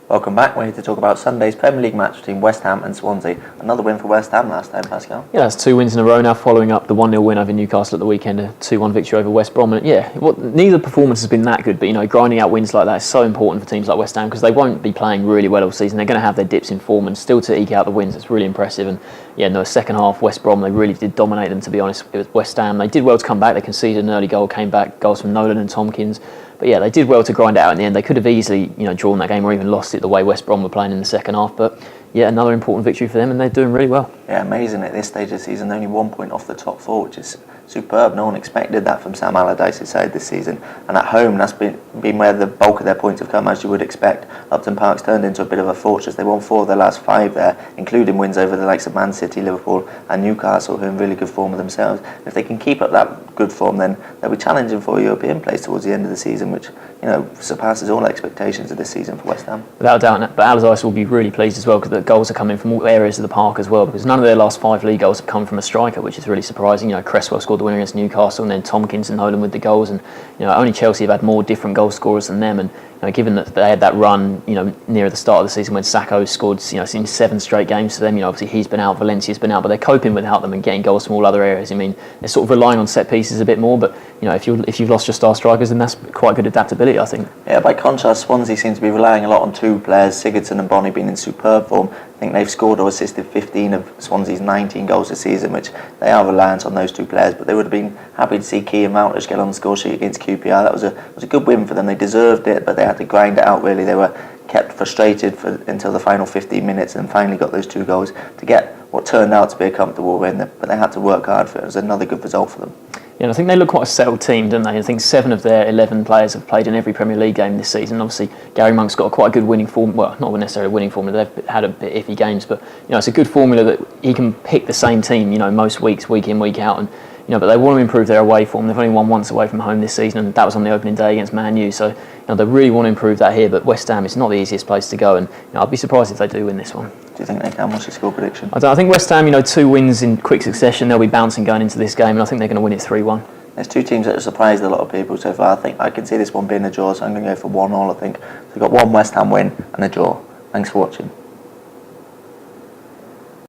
Welcome back. We're here to talk about Sunday's Premier League match between West Ham and Swansea. Another win for West Ham last time, Pascal. Yeah, that's 2 wins in a row now, following up the 1-0 win over Newcastle at the weekend, a 2-1 victory over West Brom. And neither performance has been that good, but grinding out wins like that is so important for teams like West Ham because they won't be playing really well all season. They're going to have their dips in form, and still to eke out the wins, it's really impressive. And in the second half, West Brom, they really did dominate them, to be honest. It was West Ham. They did well to come back. They conceded an early goal, came back, goals from Nolan and Tompkins. But they did well to grind it out in the end. They could have easily, drawn that game or even lost it the way West Brom were playing in the second half. But another important victory for them, and they're doing really well. Yeah, amazing at this stage of the season. Only 1 point off the top four, which is superb. No one expected that from Sam Allardyce's side this season. And at home, that's been where the bulk of their points have come, as you would expect. Upton Park's turned into a bit of a fortress. They won 4 of their last 5 there, including wins over the likes of Man City, Liverpool and Newcastle, who are in really good form of themselves. If they can keep up that good form, then they'll be challenging for a European place towards the end of the season, which surpasses all expectations of this season for West Ham. Without a doubt, but Allardyce will be really pleased as well because the goals are coming from all areas of the park as well, because none of their last 5 league goals have come from a striker, which is really surprising. Cresswell scored the winner against Newcastle, and then Tompkins and Nolan with the goals, and only Chelsea have had more different goal scorers than them. And given that they had that run near the start of the season when Sacco scored in 7 straight games for them, obviously he's been out, Valencia's been out, but they're coping without them and getting goals from all other areas. They're sort of relying on set pieces a bit more, but if you've lost your star strikers, then that's quite good adaptability, I think. Yeah, by contrast, Swansea seems to be relying a lot on 2 players, Sigurdsson and Bonney, being in superb form. I think they've scored or assisted 15 of Swansea's 19 goals this season, which they are reliant on those 2 players, but they would have been happy to see Key and Mounters get on the score sheet against QPR. That was a good win for them. They deserved it, but they had to grind it out, really. They were kept frustrated until the final 15 minutes and finally got those 2 goals to get what turned out to be a comfortable win, but they had to work hard for it. It was another good result for them. Yeah, I think they look quite a settled team, don't they? I think 7 of their 11 players have played in every Premier League game this season. Obviously, Gary Monk's got quite a good winning form. Well, not necessarily a winning formula. They've had a bit iffy games, but it's a good formula that he can pick the same team, most weeks, week in, week out, and but they want to improve their away form. They've only won once away from home this season, and that was on the opening day against Man U. So they really want to improve that here. But West Ham is not the easiest place to go, and I'd be surprised if they do win this one. Do you think they can? What's your score prediction? I think West Ham, 2 wins in quick succession. They'll be bouncing going into this game, and I think they're going to win it 3-1. There's 2 teams that have surprised a lot of people so far. I think I can see this one being a draw, so I'm going to go for 1-1. I think they've got 1 West Ham win and a draw. Thanks for watching.